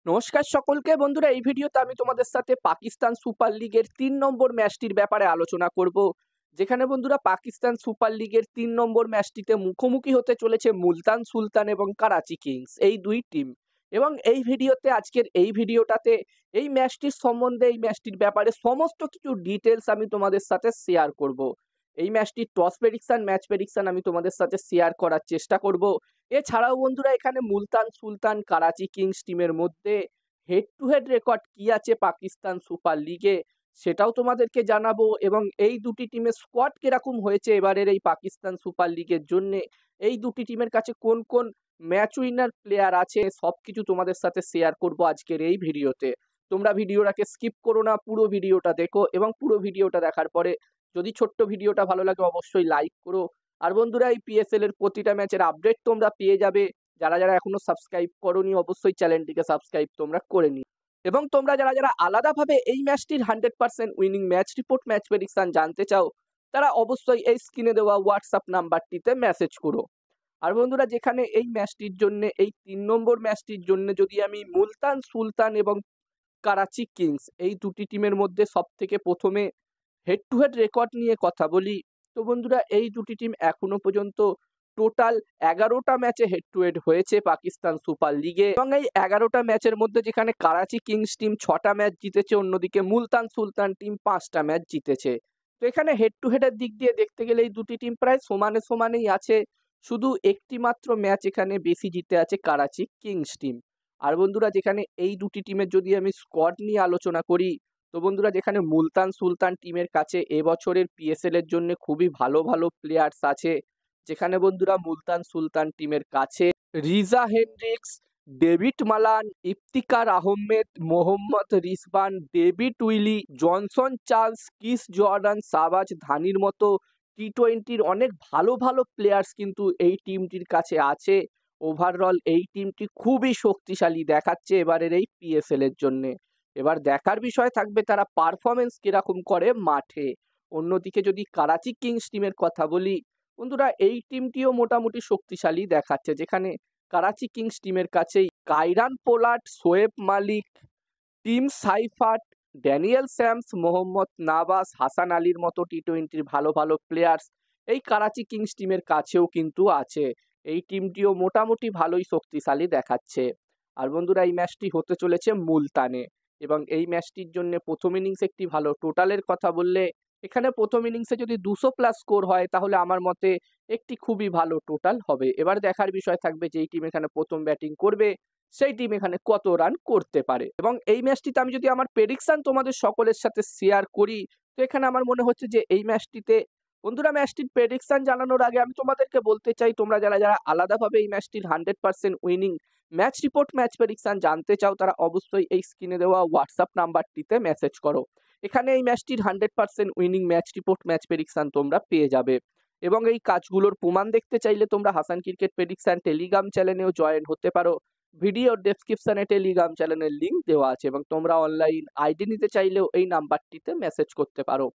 নমস্কার সকলকে বন্ধুরা, এই ভিডিওতে আমি তোমাদের সাথে পাকিস্তান সুপার লিগের ৩ নম্বর ম্যাচটির ব্যাপারে আলোচনা করব। যেখানে বন্ধুরা পাকিস্তান সুপার লিগের ৩ নম্বর ম্যাচটিতে মুখোমুখি হতে চলেছে মুলতান সুলতান এবং করাচি কিংস, এই দুই টিম। এবং এই ভিডিওতে, আজকের এই ভিডিওটাতে এই ম্যাচটির সম্বন্ধে, এই ম্যাচটির ব্যাপারে সমস্ত কিছু ডিটেলস আমি তোমাদের সাথে শেয়ার করব। এই ম্যাচটির টস প্রেডিকশন, ম্যাচ প্রেডিকশন আমি তোমাদের সাথে শেয়ার করার চেষ্টা করব। এছাড়াও বন্ধুরা, এখানে মুলতান সুলতান করাচি কিংস টিমের মধ্যে হেড টু হেড রেকর্ড কি আছে পাকিস্তান সুপার লিগে, সেটাও তোমাদেরকে জানাবো। এবং এই দুটি টিমের স্কোয়াড কিরকম হয়েছে এবারের এই পাকিস্তান সুপার লিগের জন্য, এই দুটি টিমের কাছে কোন কোন ম্যাচ উইনার প্লেয়ার আছে, সবকিছু তোমাদের সাথে শেয়ার করব আজকের এই ভিডিওতে। তোমরা ভিডিওটাকে স্কিপ করো না, পুরো ভিডিওটা দেখো। এবং পুরো ভিডিওটা দেখার পরে যদি ছোট্ট ভিডিওটা ভালো লাগে অবশ্যই লাইক করো। আর বন্ধুরা, এই পিএসএল এর প্রতিটা ম্যাচের আপডেট তোমরা পেয়ে যাবে। যারা যারা এখনো সাবস্ক্রাইব করোনি অবশ্যই চ্যানেলটিকে সাবস্ক্রাইব তোমরা করে নিও। এবং তোমরা যারা যারা আলাদাভাবে এই ম্যাচটির 100% winning match report, match prediction জানতে চাও, তারা অবশ্যই এই স্ক্রিনে দেওয়া হোয়াটসঅ্যাপ নাম্বারটিতে মেসেজ করো। আর বন্ধুরা, যেখানে এই ম্যাচটির জন্য, এই ৩ নম্বর ম্যাচটির জন্য যদি আমি মুলতান সুলতান এবং করাচি কিংস এই দুটি টিমের মধ্যে সবথেকে প্রথমে হেড টু হেড রেকর্ড নিয়ে কথা বলি, তো বন্ধুরা এই দুটি টিম এখনো পর্যন্ত টোটাল ১১টা ম্যাচে হেড টু হেড হয়েছে পাকিস্তান সুপার লিগে। এবং এই ১১টা ম্যাচের মধ্যে যেখানে করাচি কিংস টিম ৬টা ম্যাচ জিতেছে, অন্যদিকে মুলতান সুলতান টিম ৫টা ম্যাচ জিতেছে। তো এখানে হেড টু হেডের দিক দিয়ে দেখতে গেলে এই দুটি টিম প্রায় সমানে সমানেই আছে। শুধু একটি মাত্র ম্যাচ এখানে বেশি জিতে আছে করাচি কিংস টিম। আর বন্ধুরা, যেখানে এই দুটি টিমের যদি আমি স্কোয়াড নিয়ে আলোচনা করি, তো বন্ধুরা যেখানে মুলতান সুলতান টিমের কাছে এবছরের পিএসএল এর জন্য খুবই ভালো ভালো প্লেয়ার্স আছে। যেখানে বন্ধুরা মুলতান সুলতান টিমের কাছে Reeza Hendricks, David Malan, Iftikhar Ahmed, Mohammad Rizwan, David Willey, Johnson Charles, কিস জর্ডান, শাহবাজ ধানির মতো টি-20-র অনেক ভালো ভালো প্লেয়ার্স কিন্তু এই টিমটির কাছে আছে। ওভারঅল এই টিমটি খুবই শক্তিশালী দেখাচ্ছে এবারের এই পিএসএল এর জন্য। এবার দেখার বিষয় থাকবে তারা পারফরমেন্স কিরকম করে মাঠে। অন্যদিকে যদি করাচি কিংস টিমের কথা বলি, বন্ধুরা এই টিমটিও মোটামুটি শক্তিশালী দেখাচ্ছে। যেখানে করাচি কিংস টিমের কাছেই Kieron Pollard, Shoaib Malik, Tim Seifert, Daniel Sams, Mohammad Nawaz, Hasan আলীর মতো টি-20-র ভালো ভালো প্লেয়ার্স এই করাচি কিংস টিমের কাছেও কিন্তু আছে। এই টিমটিও মোটামুটি ভালোই শক্তিশালী দেখাচ্ছে। আর বন্ধুরা, এই ম্যাচটি হতে চলেছে মুলতানে। এবং এই ম্যাচটির জন্য প্রথম ইনিংস একটি ভালো টোটালের কথা বললে, এখানে প্রথম ইনিংসে যদি 200+ স্কোর হয় তাহলে আমার মতে একটি খুবই ভালো টোটাল হবে। এবার দেখার বিষয় থাকবে যেই টিম এখানে প্রথম ব্যাটিং করবে সেই টিম এখানে কত রান করতে পারে। এবং এই ম্যাচটিতে আমি যদি আমার প্রেডিকশন তোমাদের সকলের সাথে শেয়ার করি, তো এখানে আমার মনে হচ্ছে যে এই ম্যাচটিতে, বন্ধুরা ম্যাচটির প্রেডিকশন জানানোর আগে আমি তোমাদেরকে বলতে চাই, তোমরা যারা যারা আলাদাভাবে এই ম্যাচটির 100% winning match report, match prediction জানতে চাও, তারা অবশ্যই এই স্ক্রিনে দেওয়া হোয়াটসঅ্যাপ নাম্বারটিতে মেসেজ করো। এখানে এই ম্যাচটির 100% winning match report, match prediction তোমরা পেয়ে যাবে। এবং এই কাজগুলোর প্রমাণ দেখতে চাইলে তোমরা হাসান ক্রিকেট প্রেডিকশন টেলিগ্রাম চ্যানেলেও জয়েন হতে পারো। ভিডিওর ডেসক্রিপশনে টেলিগ্রাম চ্যানেলের লিঙ্ক দেওয়া আছে। এবং তোমরা অনলাইন আইডি নিতে চাইলেও এই নাম্বারটিতে মেসেজ করতে পারো।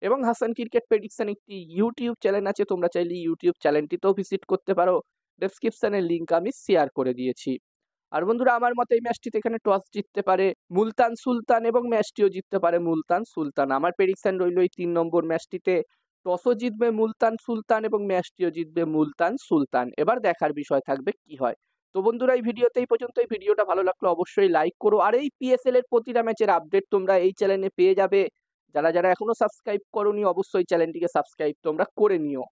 এবং হাসান ক্রিকেট প্রেডিকশন একটি ইউটিউব চ্যানেল আছে, তোমরা চাইলে ইউটিউব চ্যানেলটিতেও ভিজিট করতে পারো। ডেসক্রিপশনের লিঙ্ক আমি শেয়ার করে দিয়েছি। আর বন্ধুরা, আমার মতে এই ম্যাচটিতে এখানে টস জিততে পারে মুলতান সুলতান এবং ম্যাচটিও জিততে পারে মুলতান সুলতান। আমার প্রেডিকশন রইল এই ৩ নম্বর ম্যাচটিতে টসও জিতবে মুলতান সুলতান এবং ম্যাচটিও জিতবে মুলতান সুলতান। এবার দেখার বিষয় থাকবে কি হয়। তো বন্ধুরা, এই ভিডিওতে এই পর্যন্ত। এই ভিডিওটা ভালো লাগলো অবশ্যই লাইক করো। আর এই পিএসএল এর প্রতিটা ম্যাচের আপডেট তোমরা এই চ্যানেলে পেয়ে যাবে। যারা যারা এখনো সাবস্ক্রাইব করোনি অবশ্যই চ্যানেলটিকে সাবস্ক্রাইব তোমরা করে নিও।